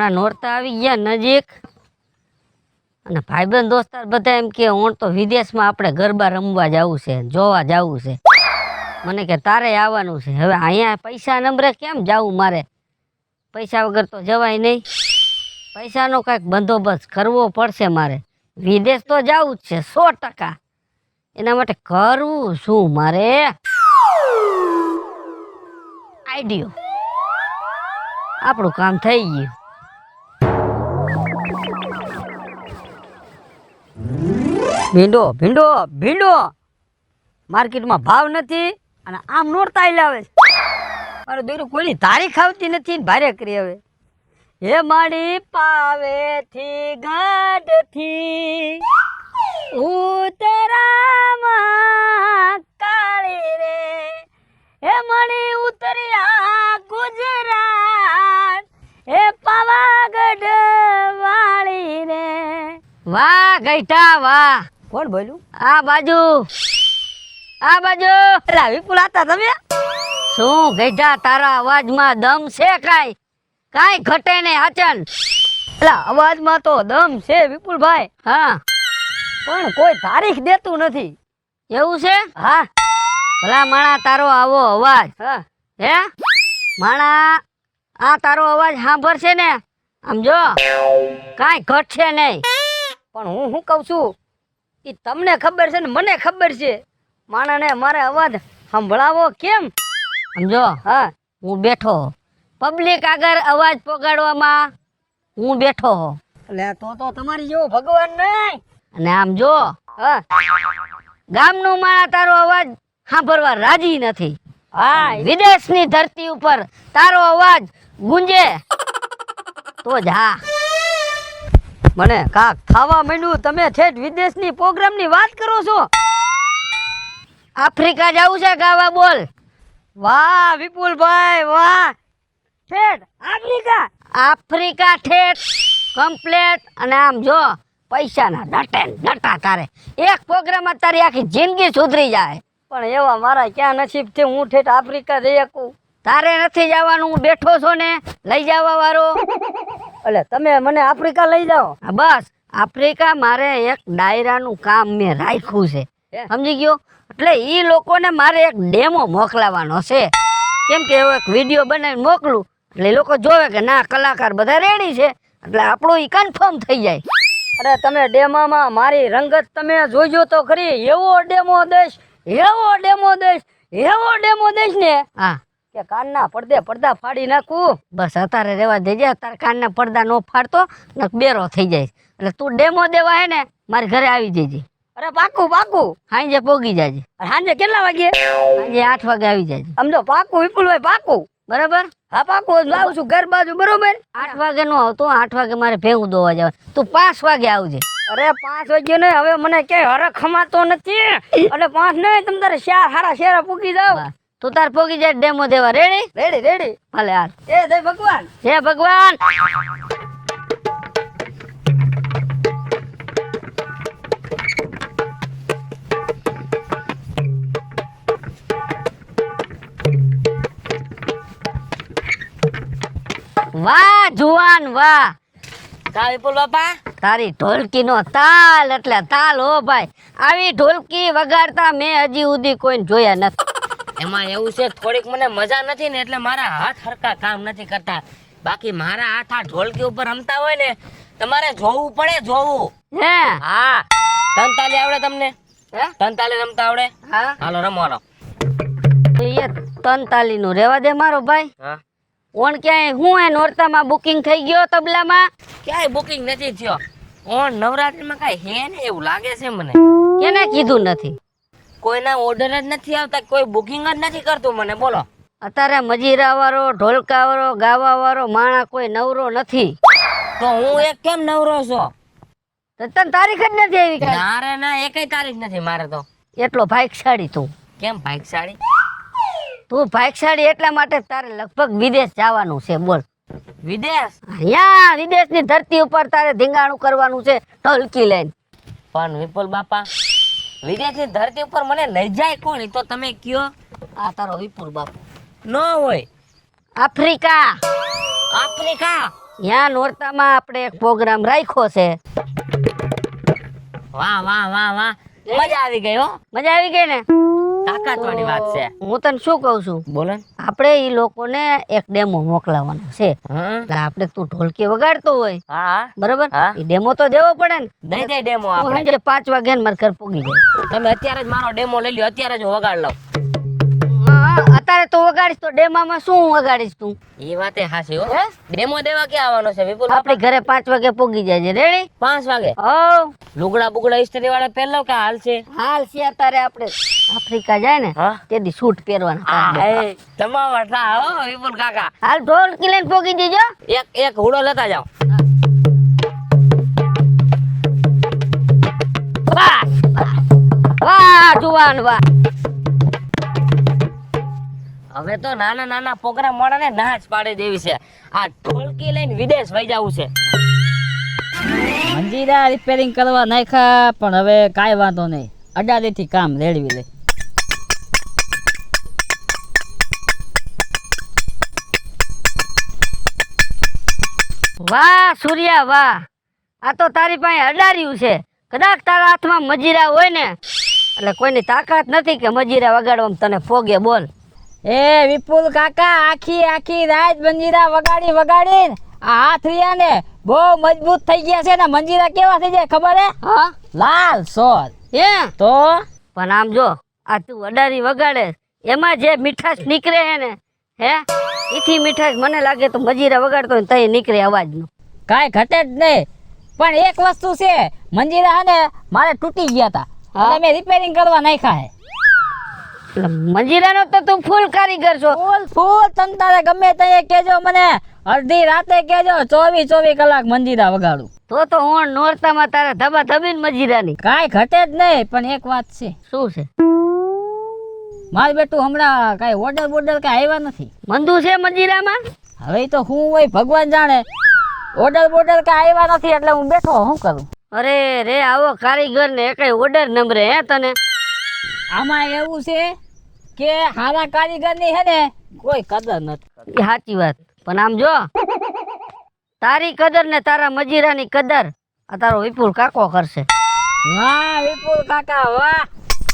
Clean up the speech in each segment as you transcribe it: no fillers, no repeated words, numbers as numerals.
હમણાં નોરતા આવી ગયા નજીક અને ભાઈબંધ દોસ્તાર બધા એમ કે હું તો વિદેશમાં આપણે ગરબા રમવા જવું છે, જોવા જવું છે. મને કે તારે આવવાનું છે. હવે અહીંયા પૈસા નંબરે કેમ જવું? મારે પૈસા વગર તો જવાય નહીં. પૈસાનો કાંઈક બંદોબસ્ત કરવો પડશે મારે. વિદેશ તો જવું જ છે 100%. એના માટે કરવું શું મારે? આઈડિયો, આપણું કામ થઈ ગયું. ભીંડો ભીંડો ભીંડો માર્કેટમાં ભાવ નથી અને આમ નોરતા લાવે છે. મારે દોરું કોઈની તારીખ આવતી નથી ને ભારે કરી. હવે હે માડી પાવેથી ગાઢથી ઉતરામાં કાળી રે, હે મણી ઉતર્યા ગુજરાત, હે પાવાગઢ વાળી રે. વાહ ગઈઠા વાહ. કોણ બોલ્યું? આ બાજુ અલા વિપુલ હતા તમે? શું ગઈઠા તારા અવાજમાં દમ છે? કાઈ ઘટે નહીં આચન. એલા અવાજમાં તો દમ છે વિપુલભાઈ. હા પણ કોઈ તારીખ દેતું નથી. એવું છે? હા. ભલા માણા તારો આવો અવાજ. હા હે માણા, આ તારો અવાજ સાંભળશે ને આમ જો કાઈ ઘટશે નહીં. પણ હું શું કહું છું એ તમને ખબર છે ને મને ખબર છે. માણાને મારે અવાજ સંભળાવો કેમ? સમજો. હા હું બેઠો પબ્લિક આગળ અવાજ પોગાડવામાં હું બેઠો. એટલે તો તમારી જેવો ભગવાન નહીં. અને આમ જો હા ગામનું માણા તારો અવાજ સાંભળવા રાજી નથી. હા વિદેશની ધરતી ઉપર તારો અવાજ ગુંજે તો જ. હા મને કાક ખાવા માંડ્યું. તમે ઠેઠ વિદેશની પ્રોગ્રામની વાત કરો છો? આફ્રિકા જવું છે ગાવા? બોલ. વાહ વિપુલભાઈ વાહ. ઠેઠ આફ્રિકા ઠેઠ કમ્પ્લેટ. અને આમ જો પૈસાના ડટા તારે એક પ્રોગ્રામ તારી આખી જિંદગી સુધરી જાય. પણ એવા મારા ક્યાં નસીબ છે હું ઠેઠ આફ્રિકા જઈ શકું? તારે નથી જવાનું, હું બેઠો છો ને લઈ જવા વાળો. એટલે તમે મને આફ્રિકા લઈ જાઓ? બસ આફ્રિકા મારે એક ડાયરાનું કામ મેં રાખ્યું છે, સમજી ગયો? એટલે એ લોકોને મારે એક ડેમો મોકલાવાનો છે. કેમ કે એક વિડીયો બનાવીને મોકલું એટલે લોકો જોવે કે ના કલાકાર બધા રેડી છે, એટલે આપણું એ કન્ફર્મ થઈ જાય. અરે તમે ડેમામાં મારી રંગત તમે જોઈજો તો ખરી. એવો ડેમો દઈશ ને હા કે કાનના પડદા ફાડી નાખું. બસ અત્યારે રેવા દેજે. અત્યારે કાનના પડદા નો ફાડતો ને બેરો થઈ જાય. એટલે તું ડેમો દેવા હે ને મારી ઘરે આવી જજે. અરે પાકું સાંજે પોગી જાજે. સાંજે કેટલા વાગે? સાંજે 8 વાગે આવી જાજે. સમજો પાકું વિપુલભાઈ પાકું? બરાબર. હા પાકું લાવું છું ઘર બાજુ. બરોબર 8 વાગે નો આવતો. 8 વાગે મારે ભેગું દોવા જવા. તું 5 વાગે આવજે. અરે 5 વાગે નહીં, હવે મને ક્યાંય હરખ ખમાતો નથી. એટલે 5 નહીં, તમે તારે 4 સાડા 4 પૂકી જાવ. તું તાર પોગી જાય ડેમો દેવા. રેડી ભલે હાલ. જય ભગવાન. વાહ જુવાન વાહ. કા વિપુલ બાપા તારી ઢોલકીનો તાલ એટલે તાલ હો ભાઈ. આવી ઢોલકી વગાડતા મેં હજી સુધી કોઈને જોયા નથી. એમાં એવું છે થોડીક મને મજા નથી ને એટલે મારા હાથ હરકા કામ નથી કરતા. બાકી મારા હાથ આ ઢોલકી ઉપર રમતા હોય ને તમારે જોવું પડે. હે હા તનતાલી આવડે તમને? હે તનતાલી રમતા આવડે? હા હાલો રમવાનો. એ તનતાલી નું રેવા દે મારો ભાઈ. હા ઓણ ક્યાંય હું એ નોરતામાં બુકિંગ થઈ ગયો તબલામાં? ક્યાંય બુકિંગ નથી થયો. ઓણ નવરાત્રીમાં કાંઈ હે ને એવું લાગે છે મને. કેને કીધું નથી? કોઈના ઓર્ડર જ નથી આવતા, કોઈ બુકિંગ જ નથી કરતું મને. બોલો અત્યારે મજીરા વાળો, ઢોલકા વાળો, ગાવા વાળો માણા કોઈ નવરો નથી. તો હું એક કેમ નવરો છો? તને તારીખ જ નથી આવી કાંઈ? ના રે ના, એકેય તારીખ નથી મારે તો. એટલો ભાગશાળી તું. કેમ ભાગશાળી? તું ભાગશાળી એટલા માટે તારે લગભગ વિદેશ જવાનું છે. બોલ. વિદેશ? અહીંયા વિદેશની ધરતી ઉપર તારે ધીંગાણું કરવાનું છે ઢોલકી લઈને. પણ વિપુલ બાપા વિદેશની ધરતી ઉપર મને લઈ જાય કોણ? તો તમે કયો. આ તારો વિપુલ બાપુ. ન હોય. આફ્રિકા. આફ્રિકા? ત્યાં નોરતામાં આપણે એક પ્રોગ્રામ રાખ્યો છે. વાહ વાહ વાહ વાહ, મજા આવી ગઈ હો. મજા આવી ગઈ ને? તાકાતવાળી વાત છે. હું તને શું કહું છું, બોલો ને. આપણે ઈ લોકોને એક ડેમો મોકલાવવાનો છે. હા એટલે આપણે તું ઢોલકી વગાડતો હોય હા, બરાબર, હા. ઈ ડેમો તો દેવો પડે ને. દઈ દઈ ડેમો હું આપણે. સાંજે 5 વાગે મારા ઘર પૂગી જાય. તમે અત્યારે જ મારો ડેમો લઈ લ્યો, અત્યારે જ હું વગાડ લઉં. હા, અત્યારે તો વગાડીશ તો ડેમામાં શું વગાડીશ તું? એ વાતે હાચી હો. ડેમો દેવા ક્યાં આવવાનો છે વિપુલ આપણે બાપા? ઘરે 5 વાગે પૂગી જાય છે. રેડી? 5 વાગે. હો, લુગડા બુગડા ઇસ્ત્રી વાળા પહેરલો કે હાલ છે? હાલ છે. અત્યારે આપણે આફ્રિકા જાય ને હા તેથી સૂટ પહેરવાના. એ તમાવા થા હો વિપુલ કાકા. હાલ ઢોલકી લઈને પૂગી જજો. એક હુડો લેતા જાઓ. વાહ વાહ જુવાન વાહ. હવે તો નાના નાના પ્રોગ્રામ વાળાને નાચ પાડી દેવી છે. આ ઢોલકી લઈને વિદેશ વહી જવું છે. મંજીરા રિપેરિંગ કરવા નાખ્યા પણ હવે કાંઈ વાંધો નહીં, અડાડીથી કામ રેડવી લે. વાહ સૂર્યા વાહ, આ તો તારી પાસે અડાર્યું છે. કદાચ તારા હાથમાં મજીરા હોય ને એટલે કોઈની તાકાત નથી કે મજીરા વગાડવામાં તને ફોગે. બોલ. એ વિપુલ કાકા, આખી રાત મંજીરા વગાડીને આ હાથ રહ્યા ને બહુ મજબૂત થઈ ગયા છે ને. મંજીરા કેવા થઈ જાય ખબર હે? હા લાલ સોર. હે, તો પણ આમ જો આ તું અડારી વગાડે એમાં જે મીઠાશ નીકળે હે ને, હે ઈથી મીઠાશ મને લાગે તો મજીરા વગાડતો હોય તઈ નીકળે અવાજનું. કાંઈ ઘટે જ નહીં. પણ એક વસ્તુ છે, મંજીરા હે ને મારે તૂટી ગયા હતા એટલે મેં રિપેરિંગ કરવા નાખ્યા હે. એટલે મજીરાનો તો તું ફૂલ કારીગર છો. ફૂલ તમ તારે ગમે તે કેજો મને, અડધી રાતે કેજો, 24 કલાક મંજીરા વગાડું. તો હું નોરતામાં તારે ધબા ધબીને મજીરાની. કાંઈ ઘટે જ નહીં. પણ એક વાત છે, શું છે? મારું બેટું હમણાં કાંઈ ઓર્ડર બોર્ડર કાંઈ આવ્યા નથી. મંદુ છે મજીરામાં? હવે તો હું હોય ભગવાન જાણે. ઓર્ડર બોર્ડર કાંઈ આવ્યા નથી એટલે હું બેઠો શું કરું. અરે રે, આવો કારીગર ને કઈ ઓર્ડર નંબરે હે તને? આમાં એવું છે કે હારા કારીગરની હે ને કોઈ કદર નથી. એ સાચી વાત. પણ આમ જો તારી કદર ને તારા મજીરાની કદર આ તારો વિપુલ કાકો કરશે. વાહ વિપુલ કાકા વાહ.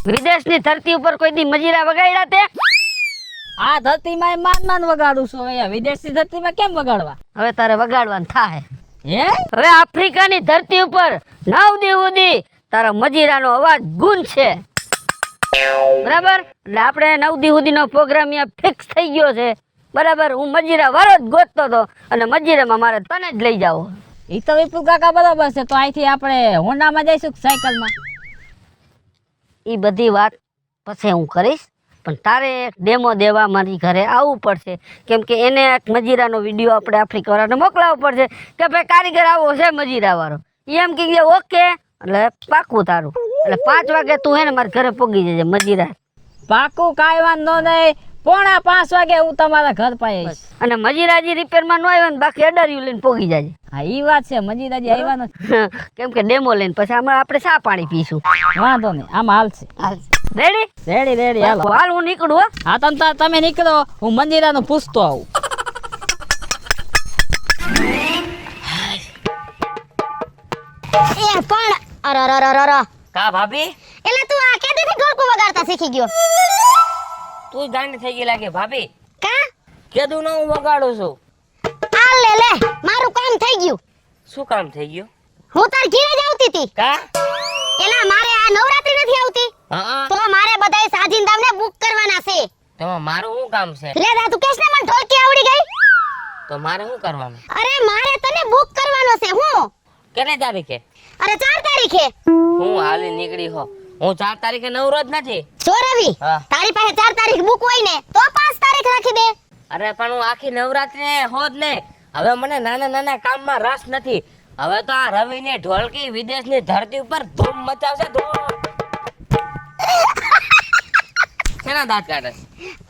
વિદેશની ધરતી ઉપર કોઈ દી મજીરા વગાડ્યા તે? આ ધરતીમાં માન વગાડું છું, અહીંયા વિદેશની ધરતીમાં કેમ વગાડવા? હવે તારે વગાડવાનું થાય. હે હવે આફ્રિકાની ધરતી ઉપર 9 દી સુધી તારા મજીરાનો અવાજ ગુંજશે. બરાબર? એટલે આપણે 9 દી સુધીનો પ્રોગ્રામ અહીંયા ફિક્સ થઈ ગયો છે. બરાબર? હું મજીરા વાળો જ ગોતતો હતો અને મજીરામાં મારે તને જ લઈ જાવ. એ તો વિપુલ કાકા બરાબર છે. તો અહીંથી આપણે હોન્ડામાં જઈશું કે સાયકલમાં? એ બધી વાત પછી હું કરીશ, પણ તારે એક ડેમો દેવા મારી ઘરે આવવું પડશે. કેમ કે એને એક મજીરાનો વિડીયો આપણે આફ્રિકાવાળાને મોકલાવવો પડશે કે ભાઈ કારીગર આવો છે મજીરાવાળો. એમ કે ઓકે એટલે પાકું તારું. એટલે 5 વાગે તું હે ને મારા ઘરે પહોંચી જજે મજીરા. પાકું કાંઈ વાંધો નહીં. 4:45 વાગે હું તમારા ઘર પાસે આવીશ. અને મજીરાજી રિપેરમાં ન આવ્યો ને બાકી અડાર્યું લઈને પહોંચી જાય. હા એ વાત છે, મજીરાજી આવ્યા નથી. કેમ કે ડેમો લઈને પછી આમાં આપણે ચા પાણી પીશું. વાંધો નહીં, આમાં હાલશે. રેડી રેડી હાલો. હાલ હું નીકળું હો. હા તમે નીકળો, હું મંજીરાનું પૂછતો આવું. એ પણ અરરરરર કા ભાભી, એટલે તું આ કેદીથી ઢોલકું વગાડતા શીખી ગયો? તું ગાંડી થઈ ગઈ લાગે ભાભી. કા કીધું ને હું વગાડું છું. આ લે મારું કામ થઈ ગયું. શું કામ થઈ ગયું? હું તાર ઘરે જ આવતી હતી. કા એલા મારે આ નવરાત્રી નથી આવતી હા તો મારે બધાય સાજિંદામને બુક કરવાના છે. તેમાં મારું શું કામ છે? લે દા તું કેસ ને મને ઢોલકી આવડી ગઈ? તો મારે શું કરવાનું? અરે મારે તને બુક કરવાનો છે. હું કેટલી તારીખે? અરે 4 તારીખે. હું હાલી નીકળી હો. હું 4 તારીખે નવરો જ નથી. જો રવિ હા. તારી પાસે 4 તારીખ બુક હોય ને તો 5 તારીખ રાખી દે. અરે પણ હું આખી નવરાત્રી હોત ને. હવે મને નાના નાના કામમાં રસ નથી. હવે તો આ રવિને ઢોલકી વિદેશની ધરતી ઉપર ધૂમ મચાવશે ધૂમ. શેના દાંત કાઢે?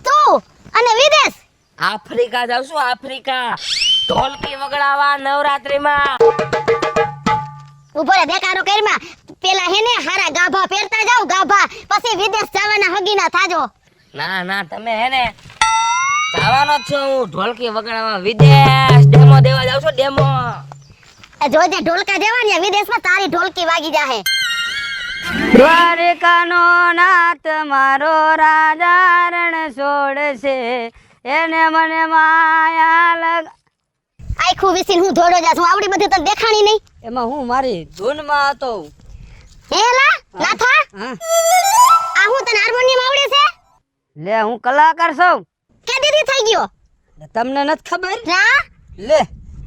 તું અને વિદેશ આફ્રિકા જાવ છું, આફ્રિકા. ઢોલકી વગડાવા નવરાત્રીમાં. ઉભો રે દેખાડો કરીમાં. પેલા હે ને હારા ગાભા પહેરતા જાવ ગાભા, પછી વિદેશ જવાના હગીના થાજો. ના તમે હે ને જવાનો જ છું હું ઢોલકી વગાડવા વિદેશ ડેમો દેવા જાઉં છું ડેમો. જોજે ઢોલકા દેવાની વિદેશમાં તારી ઢોલકી વાગી જાહે. દ્વારકાનો નાથ મારો રાજા રણ છોડશે એને મને માયા લગ. આખું વિસીન હું ધોડો જા છું આવડી બધી તને દેખાણી નહીં. એમાં હું મારી ધૂનમાં હતો. હેલા નાથા હા આ હું તને હાર્મોનિયમ આવડે છે? લે હું કલાકાર છું. કે દીદી થઈ ગયો? તમને નથી ખબર? જા લે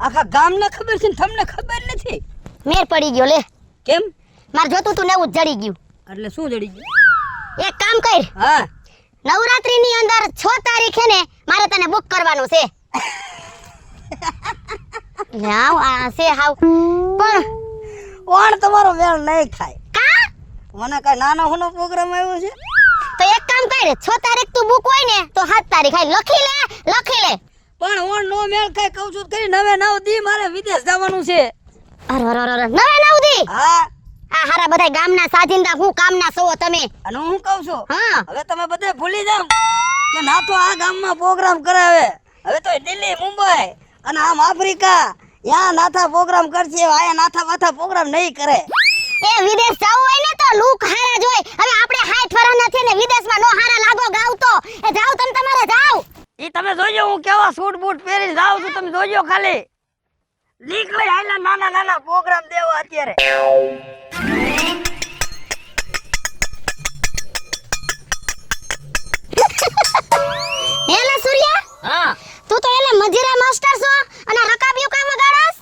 આખા ગામને ખબર છે ને તમને ખબર નથી. મેર પડી ગયો લે. કેમ? માર જોતું તું ને એવું જ જડી ગયું. એટલે શું જડી ગયું? એક કામ કર, હા નવરાત્રી ની અંદર 6 તારીખે ને મારે તને બુક કરવાનું છે. જાવ આ છે હાવ પણ કોણ તમારો મેળ નહીં ખાય. કા મને કઈ નાનો હોનો પ્રોગ્રામ આવ્યો છે. તો એક કામ કર 6 તારીખ તું બુક હોય ને તો 7 તારીખ આઈ લખી લે. પણ ઓણ નો મેળ ખાય કહું છું કરી 9 દી મારે વિદેશ જવાનું છે. અરે નવે દી. હા આ હારા બધા ગામના સાજિંદા હું કામના છો તમે. અને હું કહું છું હા હવે તમે બધે ભૂલી જાવ કે ના તો આ ગામમાં પ્રોગ્રામ કરાવે. હવે તો દિલ્હી મુંબઈ અને આમ આફ્રિકા યા નાથા પ્રોગ્રામ કરશે. આયા નાથા વાથા પ્રોગ્રામ નહીં કરે. એ વિદેશ જાવું હોય ને તો લુક હારા જોઈ. હવે આપણે 60 વર્ષના છે ને વિદેશમાં નો હારા લાગો ગાવ તો એ જાવ તમે તમારે જાવ. ઈ તમે જોજો હું કેવા સૂટ બૂટ પહેરીને જાઉં છું. તમે જોજો ખાલી નીકળી આયલા નાના નાના પ્રોગ્રામ દેવા અત્યારે. હેલા સૂર્યા હા તું તો એને મજીરા માસ્ટર છો અને રકાબિયું કામ વગાડસ.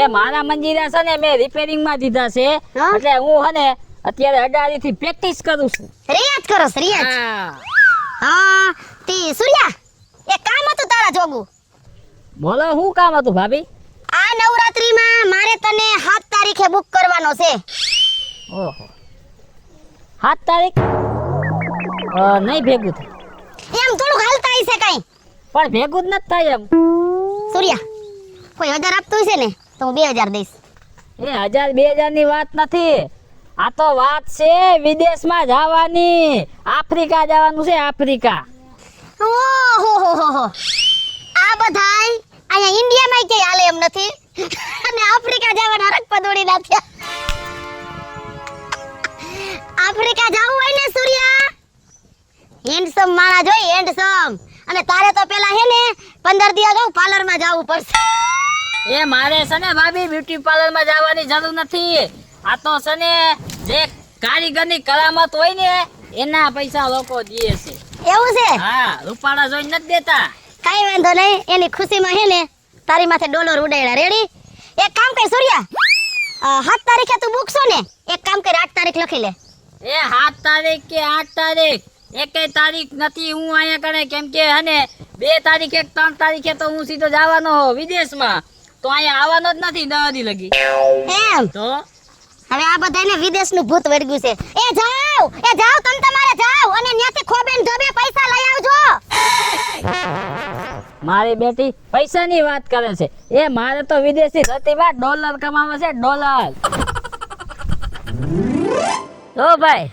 એ મારા મંજીરા છે ને મેં રિપેરિંગ માં દીધા છે. હા? એટલે હું હે ને અત્યારે અડાડી થી પ્રેક્ટિસ કરું છું. રિયાઝ કરસ રિયાઝ. હા હા તી સૂર્યા એક કામ હતું તારા જોગું. બોલો શું કામ હતું ભાભી? આ નવરાત્રીમાં મારે તને 7 તારીખે બુક કરવાનો છે. ઓહો 7 તારીખ નહીં ભેગું થાય. એમ થોડું હાલતા હશે કઈ. પણ ભેગું જ નથી થાય એમ. સૂર્યા કોઈ 1000 આપતું હશે ને તો હું 2000 દઈશ. એ 1000-2000 ની વાત નથી. આ તો વાત છે વિદેશમાં જવાની. આફ્રિકા જવાનું છે આફ્રિકા. ઓહો આ બધાય અહીંયા ઇન્ડિયામાં કે હાલે એમ નથી અને આફ્રિકા જવાના રખપા દોડી નાખ્યા. આફ્રિકા જવું હોય ને સૂર્યા હેન્ડસમ માણા જોઈ હેન્ડસમ. અને તારે તો પેલા હે ને 15 દી અગાઉ પાર્લર માં જવું પડશે. એ મારે છે ને ભાભી બ્યુટી પાર્લર માં જવાની જરૂર નથી. આ તો છે ને જે કારીગરની કરામત હોય ને એના પૈસા લોકો દે છે. એવું છે? હા રૂપાળા જોઈને નથી દેતા. કઈ વાંધો નહીં એની ખુશીમાં હે ને તારી માથે ડોલર ઉડાડ્યા. રેડી? એક કામ કર સૂર્યા 7 તારીખે તું બુક છો ને એક કામ કર 8 તારીખ લખી લે. એ 7 તારીખ કે 8 તારીખ એકેય તારીખ નથી હું અહીંયા કણે. કેમ કે હને 2 તારીખે 3 તારીખે તો હું સીધો જવાનો વિદેશમાં. તો અહીંયા આવવાનો જ નથી 10 દી લગી. એમ તો હવે આ બધાને વિદેશનું ભૂત વળગ્યું છે. એ જાવ તમે તમારે જાવ અને ત્યાંથી ખોબેન ધોબે પૈસા લઈ આવજો. મારી બેટી પૈસાની વાત કરે છે. એ મારે તો વિદેશી ધરતીમાં ડોલર કમાવા છે ડોલર. જો ભાઈ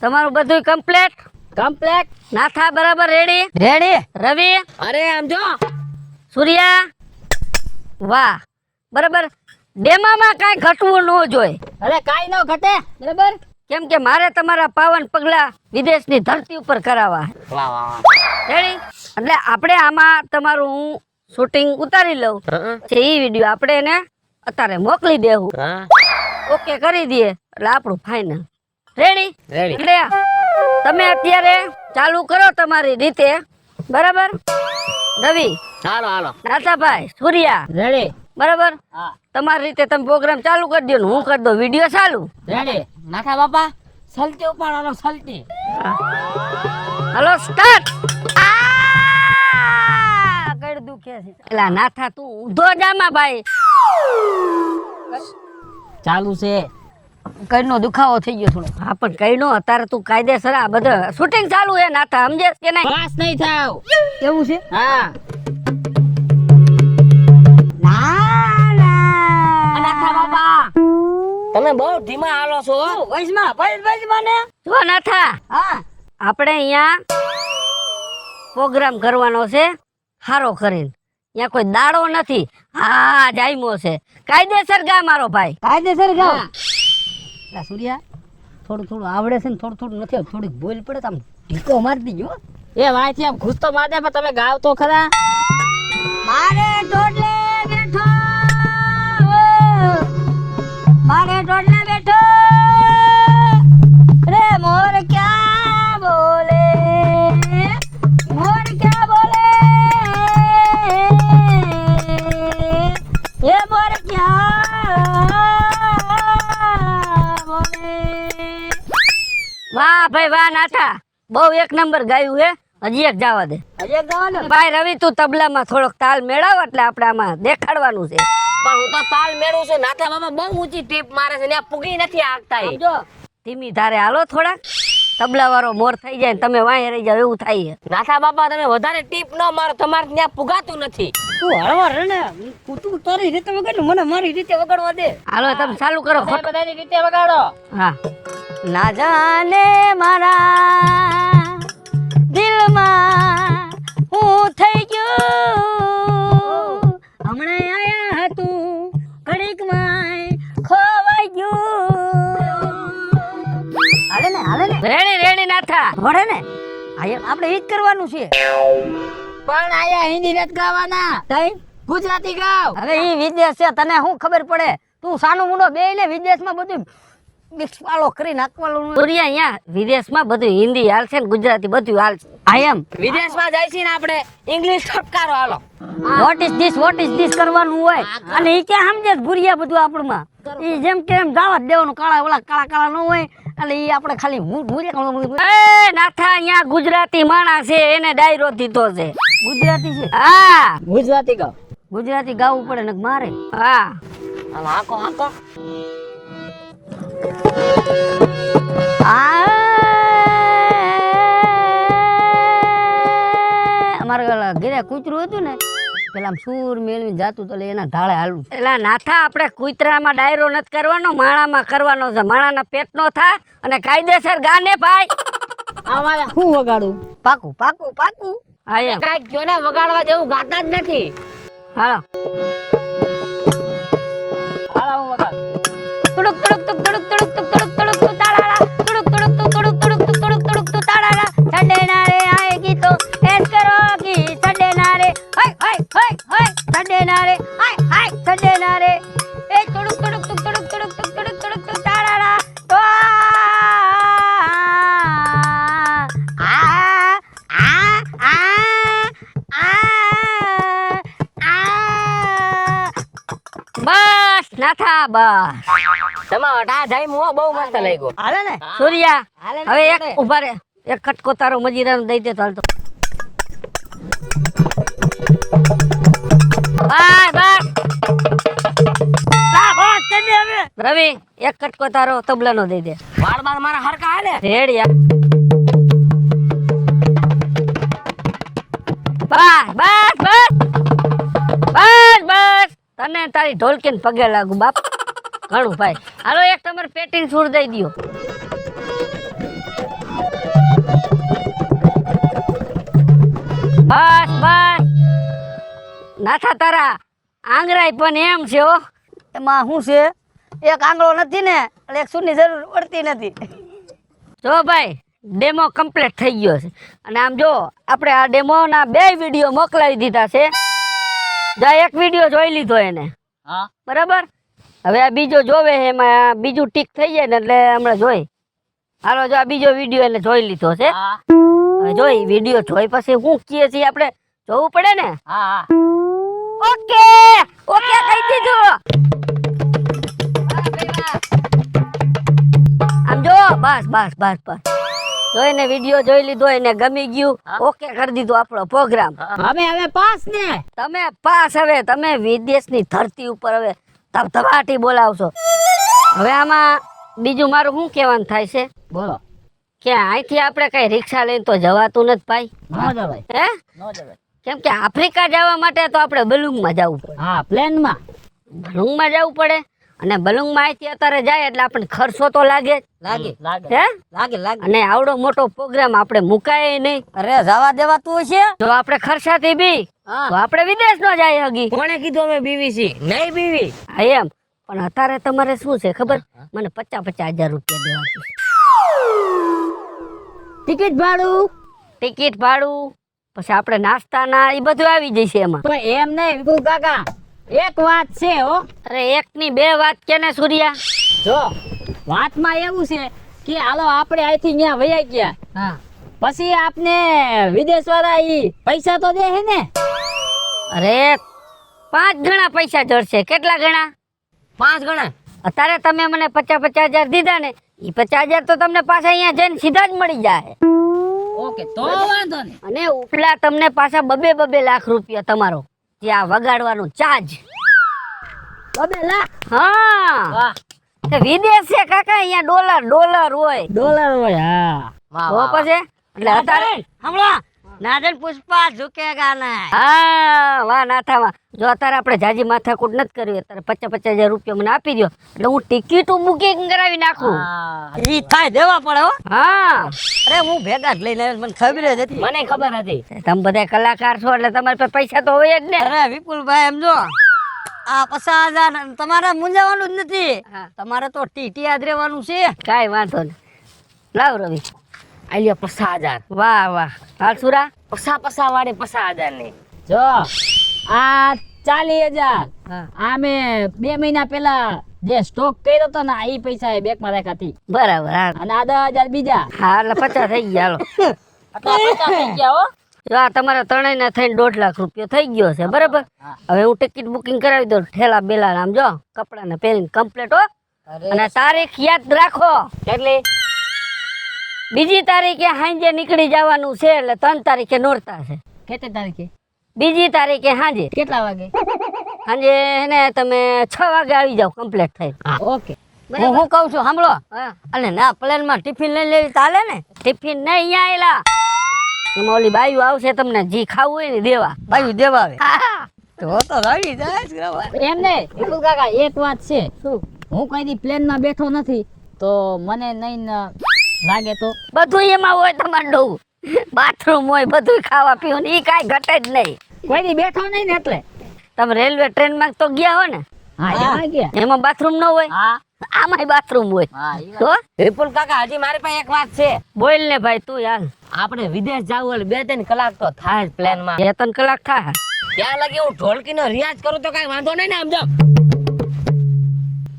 તમારું બધું કમ્પ્લીટ. નાથા બરાબર રેડી. રવિ અરે આમ જો સૂર્યા વાહ બરાબર. ડેમામાં કાંઈ ઘટવું ન જોઈએ. અરે કાઈ ન ઘટે બરાબર. કેમ કે મારે તમારા પાવન પગલા વિદેશની ધરતી ઉપર કરાવવા. વાહ વાહ રેડી? એટલે આપણે આમાં તમારું હું શૂટિંગ ઉતારી લઉં છે. એ વિડીયો આપણે એને અત્યારે મોકલી દેવું. હા ઓકે કરી દઈએ એટલે આપણું ફાઇનલ. રેડી? રેડી. એટલે તમે અત્યારે ચાલુ કરો તમારી રીતે. બરાબર? રવિ હાલો હાલો નાથાભાઈ સૂર્યા રેડી. બરાબર હા તમારી રીતે તમે પ્રોગ્રામ ચાલુ કરી દો ને હું કરી દઉં વિડીયો ચાલુ. રેડી. નાથા બાપા સલટી ઉપાડવાનો સલટી. Hello start. કઈ દુખે છે એલા નાથા તું ઊંધો જામાં ભાઈ. ચાલુ છે. કઈનો દુખાવો થઈ ગયો થોડો. હા પણ કઈનો અત્યારે તું કાયદેસર આ બધા શૂટિંગ ચાલુ છે નાથા સમજે કે નહીં? પાસ નહીં થાવ. કેવું છે? હા નાથા બાપા તમે બહુ ધીમા હાલો છો હો. વૈષ્ણવ ભાઈ ને જો નાથા હા આપણે અહીંયા પ્રોગ્રામ કરવાનો છે હારો કરીને. ત્યાં કોઈ દાડો નથી. હા જાયમો છે. કાયદેસર ગા મારો ભાઈ, કાયદેસર ગા. લા સૂર્યા થોડું થોડું આવડે છે ને થોડું થોડું નથી આવડતું. થોડીક બોલ પડે તો આમ ઢીકો મારી દીજો. એ વાંચી આમ ઘૂસ તો માર દે પણ તમે ગાવ તો ખરા. મારે ટોટલે બેઠો, મારે ટોટલે બેઠો રે મોર ક્યાં બોલે, મોર ક્યાં બોલે, એ મોર ક્યાં બોલે. વાહ ભાઈ વાહ નાથા, બહુ એક નંબર ગાયું હે. હજી એક જવા દે. હજી ગાવ ને ભાઈ રવિ તું તબલામાં થોડોક તાલ મેળવ એટલે આપણે આમાં દેખાડવાનું છે. પણ હું તો તાલ મેળવું છું. નાથા બાબા બહુ ઊંચી ટીપ મારે છે ને આ પૂગી નથી આગતા એ. સમજો ધીમી ધારે હાલો થોડાક. તબલા વાળો મોર થઈ જાય ને તમે વાંહે રહી જાવ એવું થાય છે. નાથા બાબા તમે વધારે ટીપ ન મારો, તમારે ત્યાં પુગાતું નથી. તું હળવા રે ને તું તારી રીતે વગાડ ને મને મારી રીતે વગાડવા દે. હાલો તમે ચાલુ કરો. તમે બધાની રીતે વગાડો. હા. ના જાને મારા દિલમાં હું થઈ ગયું, હમણે આયા હતું ઘડીકમાં ખોવાઈ ગયું. હાલે ને રેડી રેડી નાથા વળે ને. આપણે ઈ જ કરવાનું છે. પણ આયા હિન્દી નથી ગાવાના, ગુજરાતી ગાવ. હવે ઈ વિદેશ છે, તને શું ખબર પડે? તું સાનું મુનો બે ને વિદેશમાં બધું મિક્સ વાળો કરી નાખવાનું. સૂર્યા અહીંયા વિદેશમાં બધું હિન્દી હાલશે ને ગુજરાતી બધું હાલશે. આઈ એમ વિદેશમાં જાય છે ને આપણે ઇંગ્લિશ ઠપકારો હાલો. વોટ ઇઝ ધીસ કરવાનું હોય. અને ઈ ક્યાં સમજે ભૂરિયા બધું આપણમાં. ઈ જેમ કે એમ દાવત દેવાનું. કાળા ઓલા કાળા ન હોય એટલે ઈ આપણે ખાલી ભૂરિયા. એ નાથા અહીંયા ગુજરાતી માણસ છે એને ડાયરો દીધો છે. ગુજરાતી છે? હા ગુજરાતી ગાવ. ગુજરાતી ગાવું પડે ને મારે. હા હાલો હાકો હાકો. અમારા ઘરે કૂતરું હતું ને પેલા સૂર મેળવી જાતું તો એના ઢાળે હાલવું. એટલે નાથા આપણે કૂતરામાં ડાયરો નથી કરવાનો, માણામાં કરવાનો છે. માણાના પેટ નો થા અને કાયદેસર ગાને ભાઈ. અમારે હું વગાડું? પાકું પાકું પાકું. હા એમ કાંઈક જો ને વગાડવા જેવું ગાતા જ નથી. હાલો. હાલા હું વગાડ. તુડુક તુડુક તુક તુડુક તુડુક તુક તુડુક તુડુક તુ તાળાળા, તુડુક તુડુક તુ તુડુક તુડુક તુક તુડુક તુડુક તુ તાળાળા. સડે નારે આએગી તો એસ કરો કી સડે નારે હાય હાય હાય હાય સડે નારે હાય હાય સડે નારે એ તુડુક તુડુક તુક તુડુક તુડુક તુક તુડુક તુડુક તુ તાળાળા. તો બસ નાથા બસ. તમારો આ જાય મો બહુ મસ્ત લાગ્યો. હાલે ને સૂર્યા? હવે એક ઉભા રે, એક કટકો તારો મજીરાનો દઈ દે તો હાલ તો. બસ બસ. રવિ એક કટકો તારો તબલાનો દઈ દે. વાળ બાર મારા હરકા હાલે. રેડી બસ બસ બસ બસ બસ. તને તારી ઢોલકીને પગે લાગુ બાપ. ઘણું ભાઈ. હાલો એક તમારે પેટીને સૂર દઈ દ્યો. બસ બસ. નાથા તારા આંગળાય પણ એમ છે હો. એમાં શું છે? એક આંગળો નથી ને એટલે એક સૂરની જરૂર પડતી નથી. જો ભાઈ ડેમો કમ્પ્લીટ થઈ ગયો છે. અને આમ જો આપણે આ ડેમોના 2 વિડીયો મોકલાવી દીધા છે. જા એક વિડીયો જોઈ લીધો એને. હા બરાબર. હવે આ બીજો જોવે એમાં બીજું ટીક થઈ જાય ને એટલે હમણાં જોઈ. હાલો જો આ બીજો વિડીયો એને જોઈ લીધો છે. હા હવે જોઈ વિડીયો જોઈ પછી શું કીએ છીએ આપણે જોવું પડે ને. હા ઓકે ઓકે કહી દીધું. આમ જો બસ બસ બસ બસ. જોઈને વિડીયો જોઈ લીધો એને ગમી ગયું. ઓકે કરી દીધું આપણો પ્રોગ્રામ. હવે પાસ ને તમે પાસ. હવે તમે વિદેશની ધરતી ઉપર હવે ધબધબાટી બોલાવશો. હવે આમાં બીજું મારું શું કહેવાનું થાય છે બોલો. કે અહીંથી આપણે કઈ રિક્ષા લઈને તો જવાતું નથી ભાઈ. નો જવાય હે નો જવાય. કેમ કે આફ્રિકા જવા માટે તો આપણે બલૂંગમાં જવું પડે. હા પ્લેનમાં. બલૂંગમાં જવું પડે. અને બલુંગમાં અહીંથી અત્યારે જાય એટલે આપણને ખર્ચો તો લાગે જ. લાગે હે લાગે અને આવડો મોટો પ્રોગ્રામ આપણે મુકાય નહીં. અરે જવા દેવાતું હશે. જો આપણે ખર્ચાથી બી તો આપણે વિદેશ નો જાય હગી. કોણે કીધું અમે બીવીસી નહીં બીવી? હા એમ પણ અત્યારે તમારે શું છે ખબર, મને 50,000 રૂપિયા દેવા છે. ટિકિટ ભાડું ટિકિટ ભાડું પછી આપણે નાસ્તાના એ બધું આવી જશે એમાં. તો એમ નહીં વિપુલ કાકા, એક વાત છે હો. અરે એકની બે વાત કેને સૂર્યા. જો વાતમાં એવું છે કે હાલો આપણે અહીંથી ત્યાં વયા ગયા, હા પછી આપને વિદેશ વાળા ઈ પૈસા તો દે હે ને? અરે 5 ગણા પૈસા જડશે. કેટલા ગણા? 5 ગણા. અત્યારે તમે મને 50,000 દીધા ને, એ 50,000 તો તમને પાછા અહીંયા જઈને સીધા જ મળી જાય. ઓકે તો વાંધો નહીં. અને ઉપલા તમને પાછા 2 લાખ રૂપિયા તમારો જે આ વગાડવાનો ચાર્જ. 2 લાખ? હા વાહ, તે વિદેશ છે કાકા, અહીંયા ડોલર હોય. ડોલર હોય. હા વાહ તો વાહ વાહ. પછી એટલે અત્યારે હમણાં નાદન પુષ્પા ઝુકેગા ના. હા વાહ નાથામાં. જો અત્યારે આપણે જાજી માથાકૂટ નથી કરવી, અત્યારે 50,000 રૂપિયા મને આપી દો એટલે હું ટિકિટ બુકિંગ કરાવી નાખું. ઈ થાય દેવા પડે હો. હા અરે હું ભેગા જ લઈને આવ્યો, મને ખબર જ હતી. મને ખબર હતી. તમે બધા કલાકાર છો એટલે તમારી પાસે પૈસા તો હોય જ ને. અરે વિપુલભાઈ એમ જો આ 50,000 તમારે મૂંઝાવાનું જ નથી. હા. તમારે તો ટીટી યાદ રહેવાનું છે. કાંઈ વાંધો નહીં. લાવ રવિ. આલ્યો 50,000. વાહ વાહ. હાલ સુરા. પસા વાળી 50,000 ની. જો આ 40,000 હા આ મેં 2 મહિના પહેલા જે સ્ટોક કર્યો હતો ને એ પૈસા એ બેંકમાં રાખ્યા હતી, બરાબર. હા અને આ 10,000 બીજા. હા એટલે 50 થઈ ગયા. હાલો એટલે 50 થઈ ગયા હો. જો આ તમારા ત્રણેયના થઈને 1.5 લાખ રૂપિયા થઈ ગયો છે. બરાબર. હવે હું ટિકિટ બુકિંગ કરાવી દઉં. ઠેલા બેલા આમ જો કપડાને પહેરીને કમ્પ્લીટ હો. અને તારીખ યાદ રાખો. એટલે બીજી તારીખે સાંજે નીકળી જવાનું છે એટલે 3 તારીખે નોરતા છે. કેટલી તારીખે? બીજી તારીખે સાંજે કેટલા વાગે? સાંજે એને તમે 6 વાગે આવી જાવ કમ્પ્લીટ થઈ. ઓકે. હું શું કહું છું સાંભળો. હા અને ના પ્લેન માં ટિફિન લઈ લેવી ચાલે ને? ટિફિન નહીં અહીંયા આયેલા. એમાં ઓલી બાયું આવશે તમને જી ખાવું હોય ને દેવા. બાયું દેવા આવે હા. તો રડી જાય જ ગવા. એમ નહીં વિપુલ કાકા, એક વાત છે. શું? હું કઈ દી પ્લેનમાં બેઠો નથી તો મને નહીં લાગે તો. બધું એમાં હોય તમારે ડોવું. બાથરૂમ હોય બધું ખાવા પીવું એ કાંઈ ઘટે જ નહીં. કોઈ દી બેઠો નહીં ને એટલે. તમે રેલવે ટ્રેનમાં તો ગયા હો ને, હા એમાં ગયા. એમાં બાથરૂમ ન હોય, હા આમાંય બાથરૂમ હોય. હા તો વિપુલ કાકા હજી મારી પાસે એક વાત છે. બોલ ને ભાઈ તું યાર. આપણે વિદેશ જવું એટલે 2-3 કલાક તો થાય જ પ્લેન માં. 2-3 કલાક થાય. ત્યાં લગી હું ઢોલકી નો રિયાઝ કરું તો કઈ વાંધો નહીં ને? આમ જો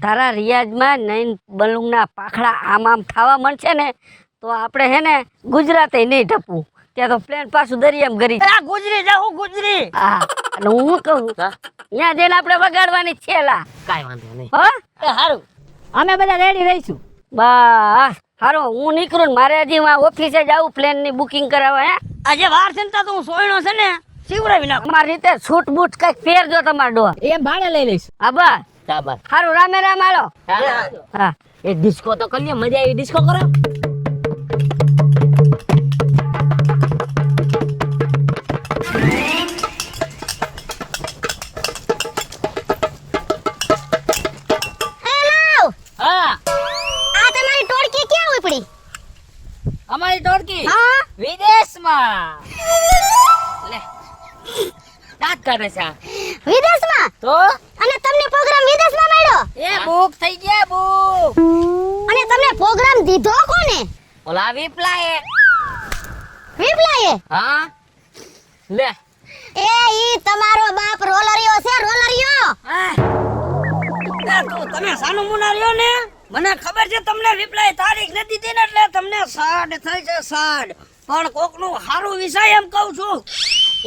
તારા રિયાઝમાં નૈન બલુંગના પાખડા આમ થવા મળશે ને તો આપણે હે ને ગુજરાતે નહીં ટપવું. ત્યાં તો પ્લેન પાછું દરિયામાં ગરી જાય. ગુજરી જાઉં ગુજરી. હા અને હું શું કહું, ત્યાં જઈને આપણે વગાડવાની છે લા. કઈ વાંધો નહીં. હો સારું. અમે બધા રેડી રહીશું. બસ હારો હું નીકળું ને મારે હજી ઓફિસે જવું પ્લેન ની બુકિંગ કરાવવા. હે આજે વાર છે ને તો હું સોયણો છે ને શીવડાવી નાખું. અમારી રીતે છૂટ બૂટ કઈક પહેરજો તમારો ડો. એમ ભાડે લઈ લઈશું. હા બસ બરાબર. હારું રામે રામ હાલો. હા એક ડિસ્કો તો કરીએ, મજા આવી. ડિસ્કો કરો. હેલો, હા આ તમારી ટોળકી ક્યાં ઉપડી? અમારી ટોળકી હા, વિદેશમાં. લે દાંત કાઢે છે આ. વિદેશમાં? તો અને તમને પ્રોગ્રામ વિદેશમાં મળ્યો? એ બુક થઈ ગયા બુક. અને તમને પ્રોગ્રામ દીધો કોને? ઓલા વિપલાએ. વિપલાએ? હા લે. એ ઈ તમારો બાપ રોલરિયો છે, રોલરિયો. તમે સાનું મુના રહ્યો ને, મને ખબર છે તમને રિપ્લાય તારીખ નથી દીધી ને એટલે તમને સાડ થઈ છે સાડ. પણ કોકનું હારું વિષય એમ કહું છું.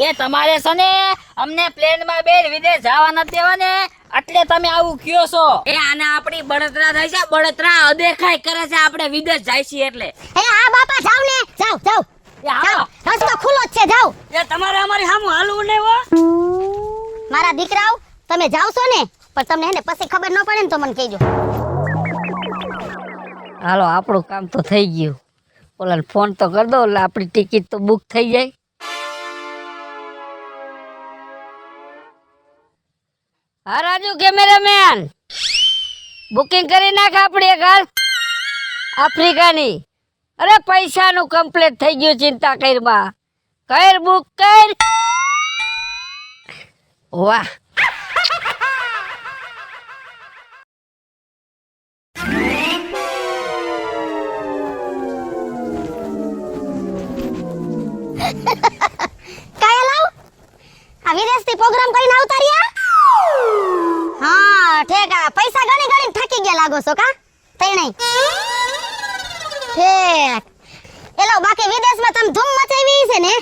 એ તમારે છે ને અમને પ્લેનમાં બેન વિદેશ જવા નથી દેવા ને, એટલે તમે આવું કયો છો. એ આને આપણી બળતરા થાય છે, બળતરા અદેખાઈ કરે છે. આપણે વિદેશ જાય છીએ એટલે. એ હા બાપા, જાવ ને, જાવ જાવ એ હાલો. જાવ, રસ્તો ખુલ્લો જ છે, જાવ. એ તમારે અમારી સામું હાલવું નહીં હો. મારા દીકરાઓ, તમે જાવ છો ને, પણ તમને હે ને પછી ખબર ન પડે ને તો મને કહેજો. હાલો આપણું કામ તો થઈ ગયું. ઓલા ફોન તો કરી દો એટલે આપણી ટિકિટ તો બુક થઈ જાય. હા રાજુ કેમેરામેન, બુકિંગ કરી નાખ આપણી એક હાલ આફ્રિકાની. અરે પૈસાનું કમ્પ્લીટ થઈ ગયું, ચિંતા કરમાં. કર બુક કર. વાહ કાયા લાવ આ વિદેશથી પ્રોગ્રામ કરીને આવતા રહ્યા. હા ઠેક. આ પૈસા ગણી ગણીને થાકી ગયા લાગો છો કા તઈ નહીં ઠેક. એલો બાકી વિદેશમાં તમે ધૂમ મચાવી છે ને.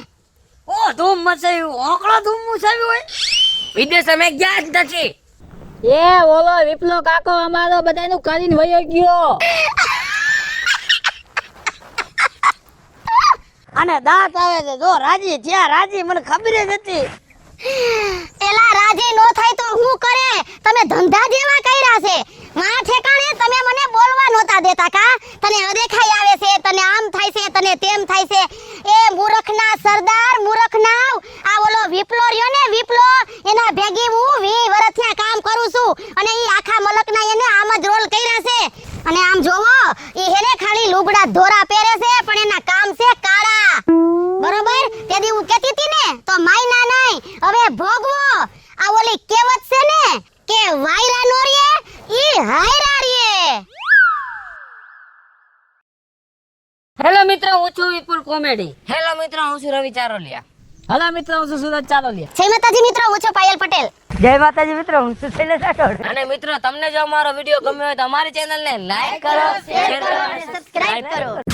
ઓ ધૂમ મચાવ્યું, ઓકળો ધૂમ મચાવ્યું હોય. વિદેશ અમે ગયા જ નથી. એ ઓલો વિપલો કાકો અમારો બધાનું કરીને વયો ગયો. અને દાંત આવે છે જો રાજી જ્યાં રાજી મને ખબર જ હતી. એલા રાજી નો થાય તો હું કરે? તમે ધંધા જેવા કર્યા છે. માં ઠેકાણે તમે મને બોલવા નહોતા દેતા કા. તને અદેખાઈ આવે છે, તને આમ થાય છે, તને તેમ થાય છે. એ મૂર્ખના સરદાર મૂર્ખના આ ઓલો વિપલો રહ્યો ને વિપલો, એના ભેગી હું 20 વર્ષથી કામ કરું છું અને ઈ આખા મલકના એને આમ જ રોલ કર્યા છે. અને આમ જોવો ઈ હેને ખાલી લુગડા ધોરા પહેરે છે પણ એના કામ છે કાળા. બરોબર? તેદી હું કહેતી હતી ને તો માયના નહીં હવે ભોગવો. આ ઓલી કહેવત છે ને કે વાયરા નો રે ઈ હાયરા રે. હેલો મિત્રો, હું છું વિપુલ કોમેડી. હેલો મિત્રો, હું છું રવિ ચારોલિયા. હલો મિત્રો, હું છું સુરજ ચાલોલિયા. જય માતાજી મિત્રો, હું છું પાયલ પટેલ. જય માતાજી મિત્રો, હું છું શૈલેષ રાઠોડ. અને મિત્રો તમને જો અમારો વિડીયો ગમ્યો હોય તો અમારી ચેનલને લાઈક કરો, શેર કરો અને સબસ્ક્રાઇબ કરો.